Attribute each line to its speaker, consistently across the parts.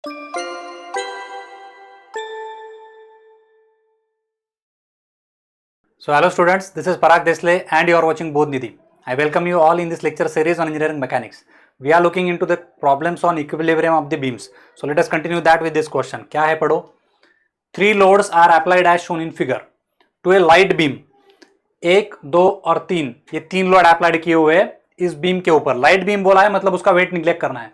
Speaker 1: So hello students, this is Parag Desle and you are watching Bodhnidhi. I welcome you all in this lecture series on engineering mechanics. We are looking into the problems on equilibrium of the beams. So let us continue that with this question. क्या है पढ़ो? 3 loads are applied as shown in figure to a light beam. 1, 2 और 3 ये 3 load applied किए हुए हैं इस beam के ऊपर. लाइट बीम बोला है मतलब उसका वेट निग्लेक्ट करना है.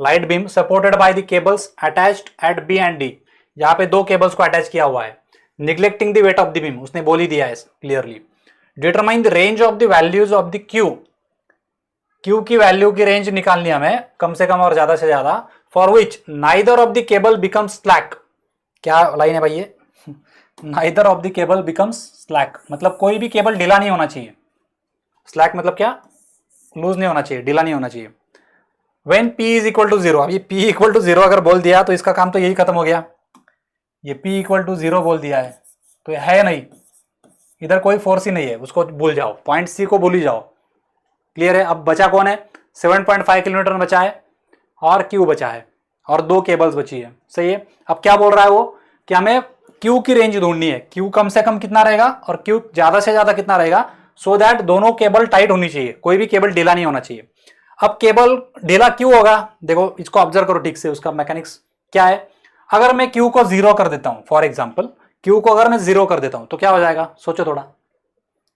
Speaker 1: Light beam supported by the cables attached at B and D. यहाँ पे 2 केबल्स को अटैच किया हुआ है. Neglecting the weight of the beam उसने बोल ही दिया है clearly. Determine the range of the values of the Q. Q की वैल्यू की रेंज निकालनी हमें कम से कम और ज्यादा से ज्यादा. For which neither of the cable becomes slack. क्या लाइन है भाई ये? Neither of the cable becomes slack मतलब कोई भी केबल ढीला नहीं होना चाहिए. स्लैक मतलब क्या? लूज नहीं होना चाहिए, ढीला नहीं होना चाहिए. When P is equal to 0. अब ये P इक्वल टू 0 अगर बोल दिया तो इसका काम तो यही खत्म हो गया. ये P इक्वल टू 0 बोल दिया है तो है नहीं, इधर कोई फोर्स ही नहीं है, उसको भूल जाओ. पॉइंट C को भूल ही जाओ. क्लियर है? अब बचा कौन है? 7.5 किलोमीटर बचा है और Q बचा है और 2 केबल्स बची है. सही है. अब क्या बोल रहा है वो कि हमें Q की रेंज ढूंढनी है. Q कम से कम कितना रहेगा और Q ज्यादा से ज्यादा कितना रहेगा, सो दैट दोनों केबल टाइट होनी चाहिए, कोई भी केबल ढीला नहीं होना चाहिए. अब केबल ढीला क्यों होगा? देखो इसको ऑब्जर्व करो ठीक से, उसका मैकेनिक्स क्या है. अगर मैं Q को 0 कर देता हूं, फॉर एग्जाम्पल Q को अगर मैं 0 कर देता हूं तो क्या हो जाएगा? सोचो थोड़ा.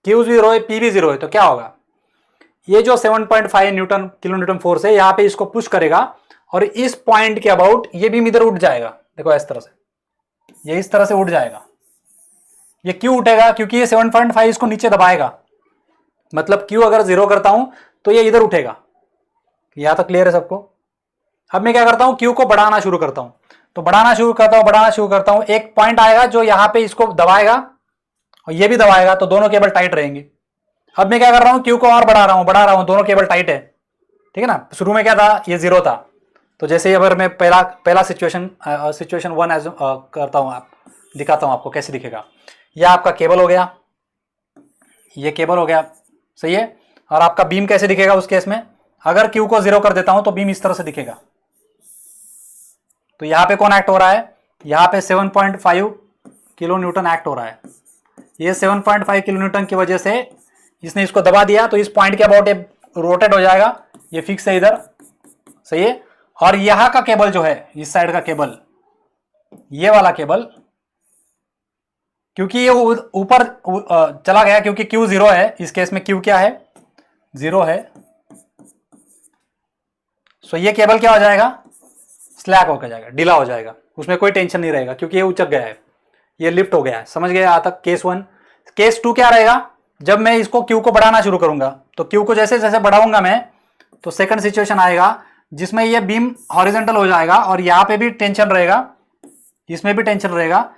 Speaker 1: Q 0 है, P भी 0 है तो क्या होगा? ये जो 7.5 न्यूटन किलो न्यूटन फोर्स है यहाँ पे इसको पुश करेगा और इस पॉइंट के अबाउट ये भी इधर उठ जाएगा. देखो इस तरह से, ये इस तरह से उठ जाएगा. ये क्यों उठेगा? क्योंकि ये 7.5 इसको नीचे दबाएगा. मतलब Q अगर 0 करता हूं तो ये इधर उठेगा. यहां तक क्लियर है सबको? अब मैं क्या करता हूं, Q को बढ़ाना शुरू करता हूं. तो बढ़ाना शुरू करता हूं. एक पॉइंट आएगा जो यहां पे इसको दबाएगा और ये भी दबाएगा तो दोनों केबल टाइट रहेंगे. अब मैं क्या कर रहा हूं, Q को और बढ़ा रहा हूं, दोनों केबल टाइट है. ठीक है ना? शुरू में क्या था? ये 0 था. तो जैसे अगर मैं पहला सिचुएशन 1 एज करता हूं, आप दिखाता हूं आपको कैसे दिखेगा. यह आपका केबल हो गया, ये केबल हो गया. सही है. और आपका बीम कैसे दिखेगा उस केस में? अगर Q को 0 कर देता हूं तो बीम इस तरह से दिखेगा. तो यहां पे कौन एक्ट हो रहा है? यहां पे 7.5 किलो न्यूटन एक्ट हो रहा है. ये 7.5 किलो न्यूटन की वजह से इसने इसको दबा दिया तो इस पॉइंट के अबाउट रोटेट हो जाएगा. ये फिक्स है इधर. सही है. और यहां का केबल जो है, इस साइड का केबल, ये वाला केबल, क्योंकि ये ऊपर चला गया, क्योंकि Q 0 है, इस केस में Q क्या है? 0 है. सो ये केबल क्या हो जाएगा? स्लैक होकर जाएगा, ढीला हो जाएगा. उसमें कोई टेंशन नहीं रहेगा क्योंकि ये उचक गया है, ये लिफ्ट हो गया है. समझ गए यहां तक? केस 1. केस 2 क्या रहेगा? जब मैं इसको Q को बढ़ाना शुरू करूंगा तो Q को जैसे जैसे बढ़ाऊंगा मैं, तो सेकंड सिचुएशन आएगा जिसमें ये बीम हॉरिजॉन्टल हो जाएगा और यहां पे भी टेंशन रहेगा, इसमें भी टेंशन रहेगा.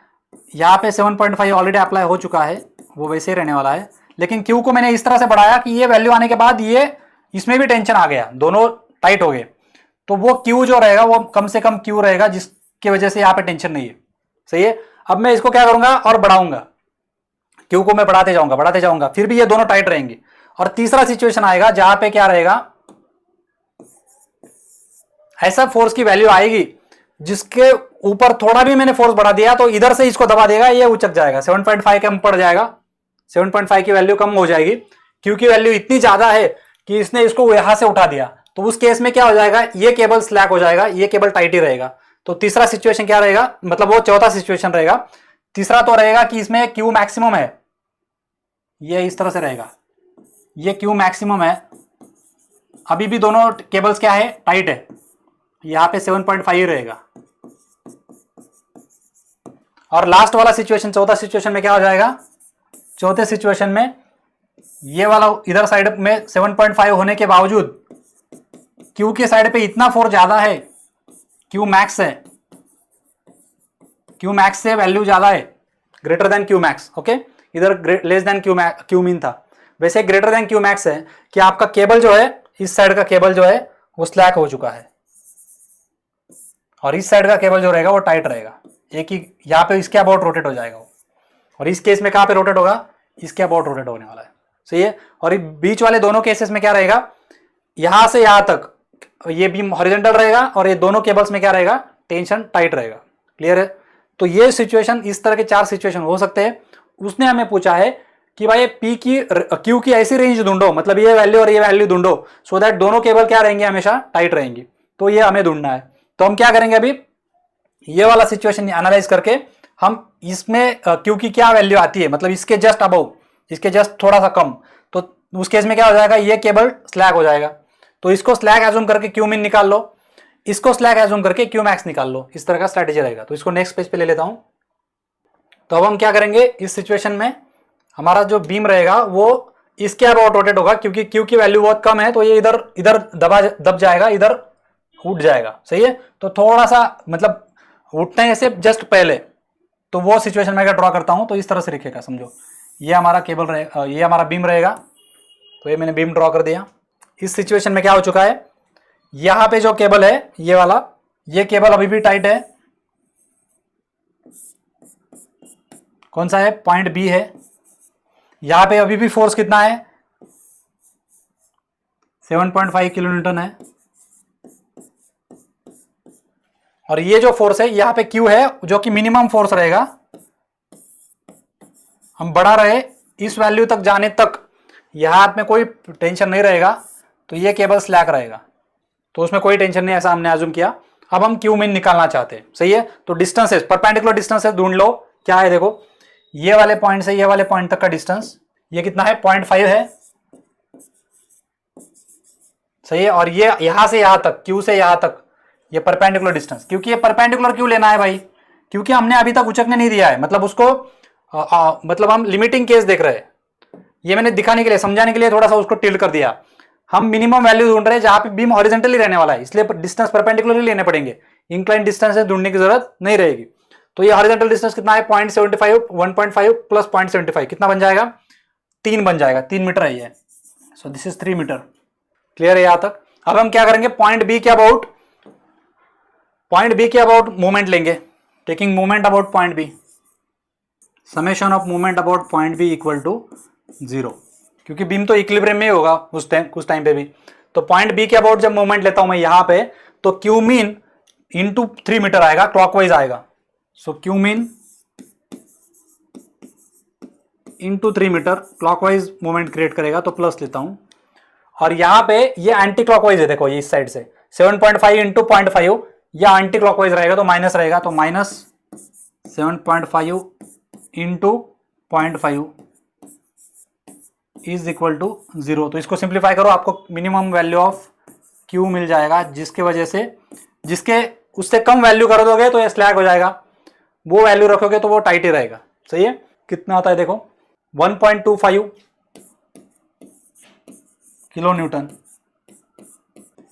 Speaker 1: यहां पे 7.5 ऑलरेडी अप्लाई हो चुका है, वो वैसे ही रहने वाला है. लेकिन Q को मैंने इस तरह से बढ़ाया कि ये वैल्यू आने के बाद ये इसमें भी टेंशन आ गया, दोनों टाइट हो गए. तो वो Q जो रहेगा वो कम से कम Q रहेगा, जिसकी वजह से यहाँ पे टेंशन नहीं है. सही है. अब मैं इसको क्या करूंगा और बढ़ाऊंगा, Q को मैं बढ़ाते जाऊंगा, फिर भी ये दोनों टाइट रहेंगे. और तीसरा सिचुएशन आएगा जहां पे क्या रहेगा, ऐसा फोर्स की वैल्यू आएगी जिसके ऊपर थोड़ा भी मैंने फोर्स बढ़ा दिया तो इधर से इसको दबा देगा, ये उचक जाएगा. 7.5 कम पड़ जाएगा, 7.5 की वैल्यू कम हो जाएगी. Q की वैल्यू इतनी ज्यादा है कि इसने इसको यहां से उठा दिया. तो उस केस में क्या हो जाएगा, ये केबल स्लैक हो जाएगा, ये केबल टाइट ही रहेगा. तो तीसरा सिचुएशन क्या रहेगा, मतलब वो चौथा सिचुएशन रहेगा. तीसरा तो रहेगा कि इसमें Q मैक्सिमम है, ये इस तरह से रहेगा, ये Q मैक्सिमम है. अभी भी दोनों केबल्स क्या है? टाइट है. यहां पे 7.5 ही रहेगा. और लास्ट वाला सिचुएशन, चौथा सिचुएशन में क्या हो जाएगा? चौथे सिचुएशन में ये वाला इधर साइड में 7.5 होने के बावजूद Q के साइड पे इतना फोर्स ज्यादा है, Q मैक्स है, Q मैक्स से वैल्यू ज्यादा है, greater than Q max. Okay, इधर लेस देन Q मीन था, वैसे ग्रेटर देन Q मैक्स है कि आपका केबल जो है, इस साइड का केबल जो है वो स्लैक हो चुका है और इस साइड का केबल जो रहेगा वो टाइट रहेगा. एक ही यहाँ पे इसके अबाउट रोटेट हो जाएगा वो. और इस केस में कहाँ पे रोटेट होगा? इसके अबाउट रोटेट होने वाला है. सही है. और बीच वाले दोनों केसेस में क्या रहेगा, यहां से यहां तक ये बीम हॉरिजॉन्टल रहेगा और ये दोनों केबल्स में क्या रहेगा? टेंशन टाइट रहेगा। क्लियर है? तो ये सिचुएशन, इस तरह के 4 सिचुएशन हो सकते हैं। उसने हमें पूछा है कि भाई पी की क्यू की ऐसी रेंज ढूंढो, मतलब ये वैल्यू और ये वैल्यू ढूंढो, सो दैट दोनों केबल क्या रहेंगे, हमेशा टाइट रहेंगी। तो ये हमें ढूंढना है। तो हम क्या करेंगे, अभी ये वाला सिचुएशन एनालाइज करके हम इसमें क्यू की क्या वैल्यू आती है, मतलब इसके जस्ट अबव, इसके जस्ट थोड़ा सा कम, तो उस केस में क्या हो जाएगा, ये केबल स्लैग हो जाएगा। तो इसको स्लैग एज्यूम करके क्यू मिन निकाल लो, इसको स्लैग एज्यूम करके क्यू मैक्स निकाल लो। इस तरह का स्ट्रेटेजी रहेगा। तो इसको नेक्स्ट पेज पे ले लेता हूं। तो अब हम क्या करेंगे, इस सिचुएशन में हमारा जो बीम रहेगा वो इसके अबाउट रोटेट होगा, क्योंकि क्यू की वैल्यू बहुत कम है, तो ये इधर इधर दब जाएगा, इधर उठ जाएगा। सही है? तो थोड़ा सा मतलब उठने से जस्ट पहले, तो वो सिचुएशन में अगर ड्रॉ करता हूं तो इस तरह से दिखेगा। समझो ये हमारा केबल रहेगा, ये हमारा बीम रहेगा। तो ये मैंने बीम ड्रॉ कर दिया। इस सिचुएशन में क्या हो चुका है, यहां पे जो केबल है ये वाला, ये केबल अभी भी टाइट है। कौन सा है, पॉइंट बी है। यहां पे अभी भी फोर्स कितना है, 7.5 किलो न्यूटन है। और ये जो फोर्स है यहां पे क्यू है, जो कि मिनिमम फोर्स रहेगा। हम बढ़ा रहे इस वैल्यू तक जाने तक, यहां में कोई टेंशन नहीं रहेगा, तो ये केबल स्लैक रहेगा, तो उसमें कोई टेंशन नहीं, ऐसा हमने अज्यूम किया। अब हम क्यू मिन निकालना चाहते हैं। सही है? तो डिस्टेंसेस, परपेंडिकुलर डिस्टेंसेस ढूंढ लो। क्या है, देखो ये वाले पॉइंट से ये वाले पॉइंट तक का डिस्टेंस, ये कितना है, 0.5 है। सही है? और ये यहां से यहां तक, क्यू से यहां तक, ये परपेंडिकुलर डिस्टेंस। क्योंकि ये परपेंडिकुलर क्यों लेना है भाई, क्योंकि हमने अभी तक उचकने नहीं दिया है, मतलब उसको मतलब हम लिमिटिंग केस देख रहे हैं। ये मैंने दिखाने के लिए, समझाने के लिए थोड़ा सा उसको टिल्ट कर दिया। हम मिनिमम वैल्यू ढूंढ रहे हैं जहां पे बीम हॉरिजॉन्टली रहने वाला है, इसलिए डिस्टेंस परपेंडिकुलरली लेने पड़ेंगे। इंक्लाइन डिस्टेंस ढूंढने की जरूरत नहीं रहेगी। तो ये हॉरिजॉन्टल डिस्टेंस कितना है, 0.75, 1.5 प्लस 0.75 कितना बन जाएगा, 3 बन जाएगा। 3 मीटर है ये। So this is 3 metre. Clear है यहां तक? अब हम क्या करेंगे, पॉइंट बी के अबाउट मूवमेंट लेंगे। Taking movement about point B, summation of movement about point B equal to 0, क्योंकि बीम तो इक्विलिब्रियम में ही होगा उस टाइम पे भी। तो पॉइंट बी के अबाउट जब मूवमेंट लेता हूं मैं यहां पे, तो क्यू मीन इंटू 3 मीटर आएगा, क्लॉकवाइज आएगा। So Q mean into 3 metre clockwise movement create करेगा, तो प्लस लेता हूं। और यहां पे ये एंटी क्लॉकवाइज है, देखो ये इस साइड से 7.5 इंटू 0.5, या एंटी क्लॉकवाइज रहेगा तो माइनस रहेगा, तो minus 7.5 into 0.5 is equal to 0। तो इसको सिंप्लीफाई करो, आपको मिनिमम वैल्यू ऑफ क्यू मिल जाएगा, जिसके वजह से, जिसके उससे कम वैल्यू कर दोगे तो ये स्लैग हो जाएगा, वो वैल्यू रखोगे तो वो टाइट ही रहेगा। सही है? कितना आता है देखो, 1.25 kilo Newton.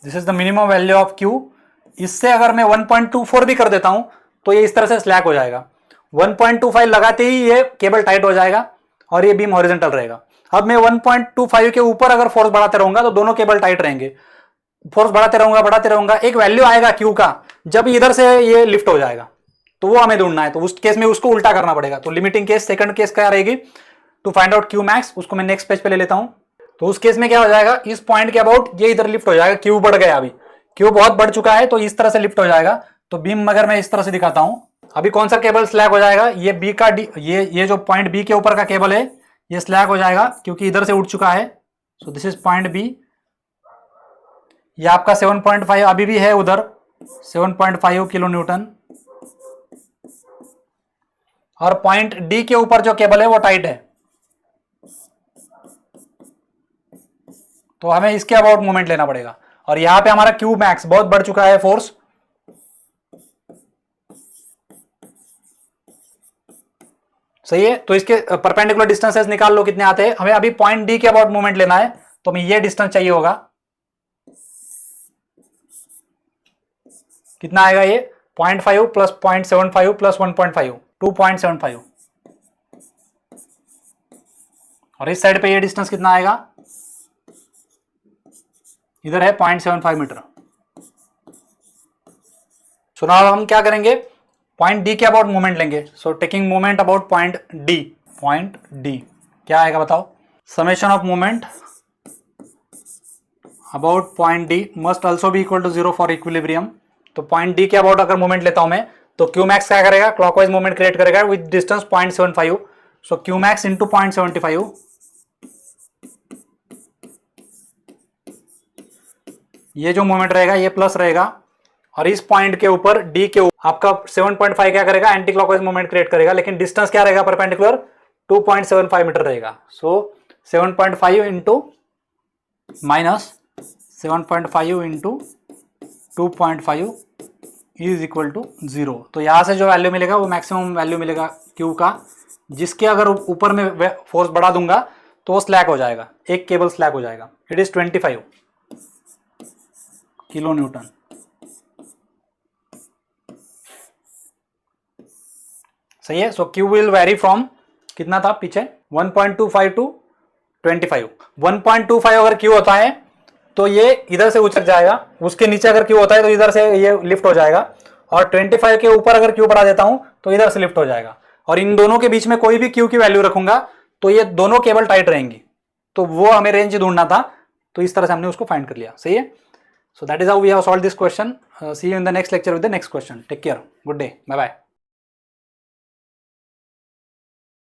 Speaker 1: This is the minimum value of Q. इससे अगर मैं 1.24 भी कर देता हूं तो ये इस तरह से स्लैग हो जाएगा। 1.25 लगाते ही ये केबल टाइट हो जाएगा और ये बीम हॉरिजॉन्टल रहेगा। अब मैं 1.25 के ऊपर अगर फोर्स बढ़ाते रहूंगा तो दोनों केबल टाइट रहेंगे। फोर्स बढ़ाते रहूंगा, एक वैल्यू आएगा क्यू का, जब इधर से ये लिफ्ट हो जाएगा, तो वो हमें ढूंढना है। तो उस केस में उसको उल्टा करना पड़ेगा। तो लिमिटिंग केस, सेकंड केस क्या रहेगी, to find out Q max, उसको मैं नेक्स्ट पेज पे ले लेता हूं। तो उस केस में क्या हो जाएगा, इस पॉइंट के अबाउट ये इधर लिफ्ट हो जाएगा, क्यू बढ़ गया, अभी क्यू बहुत बढ़ चुका है, तो इस तरह से लिफ्ट हो जाएगा। तो बीम अगर मैं इस तरह से दिखाता हूं, अभी कौन सा केबल स्लैग हो जाएगा, ये बी का डी, ये जो पॉइंट बी के ऊपर का केबल है ये स्लैग हो जाएगा, क्योंकि इधर से उठ चुका है। So this is point B. ये आपका 7.5 अभी भी है उधर, 7.5 किलो न्यूटन। और पॉइंट डी के ऊपर जो केबल है वो टाइट है, तो हमें इसके अबाउट मूवमेंट लेना पड़ेगा। और यहां पे हमारा क्यू मैक्स बहुत बढ़ चुका है फोर्स, सही है? तो इसके परपेंडिकुलर डिस्टेंसेस निकाल लो कितने आते हैं। हमें अभी पॉइंट डी के अबाउट मूवमेंट लेना है, तो हमें ये डिस्टेंस चाहिए होगा। कितना आएगा ये, 0.5 प्लस 0.75 प्लस 1.5, 2.75। और इस साइड पे ये डिस्टेंस कितना आएगा, इधर है 0.75 मीटर। सो नाउ हम क्या करेंगे, पॉइंट डी के अबाउट मूवमेंट लेंगे। So taking movement about point D क्या आएगा बताओ, summation of movement about point D must also be equal to 0 for equilibrium. तो पॉइंट डी के अबाउट अगर मूवमेंट लेता हूं मैं, तो क्यू मैक्स क्या करेगा, क्लॉकवाइज मूवमेंट क्रिएट करेगा with distance 0.75. So Q max into 0.75, ये जो मूवमेंट रहेगा ये प्लस रहेगा, और इस पॉइंट के ऊपर डी के ऊपर आपका 7.5 क्या करेगा, एंटी क्लॉकवाइज मूवमेंट क्रिएट करेगा, लेकिन डिस्टेंस क्या रहेगा परपेंडिकुलर, 2.75 मीटर रहेगा. So 7.5 into minus 7.5 into 2.5 is equal to 0. तो यहां से जो वैल्यू मिलेगा वो मैक्सिमम वैल्यू मिलेगा क्यू का, जिसके अगर ऊपर में फोर्स बढ़ा दूंगा तो वो स्लैक हो जाएगा, एक केबल स्लैक हो जाएगा. It is 25 kilo Newton. सही है. सो क्यू विल वेरी फ्रॉम कितना था पीछे, 1.25 टू 25. 1.25 अगर क्यू होता है तो ये इधर से उछल जाएगा, उसके नीचे अगर क्यू होता है तो इधर से ये लिफ्ट हो जाएगा, और 25 के ऊपर अगर क्यू बढ़ा देता हूं तो इधर से लिफ्ट हो जाएगा. और इन दोनों के बीच में कोई भी क्यू की वैल्यू रखूंगा तो ये दोनों केबल टाइट रहेंगी. तो वो हमें रेंज ढूंढना था, तो इस तरह से हमने उसको फाइंड कर लिया. सही है. So that is how we have solve this question. See you in the next lecture with the next question. Take care. Good day. Bye bye.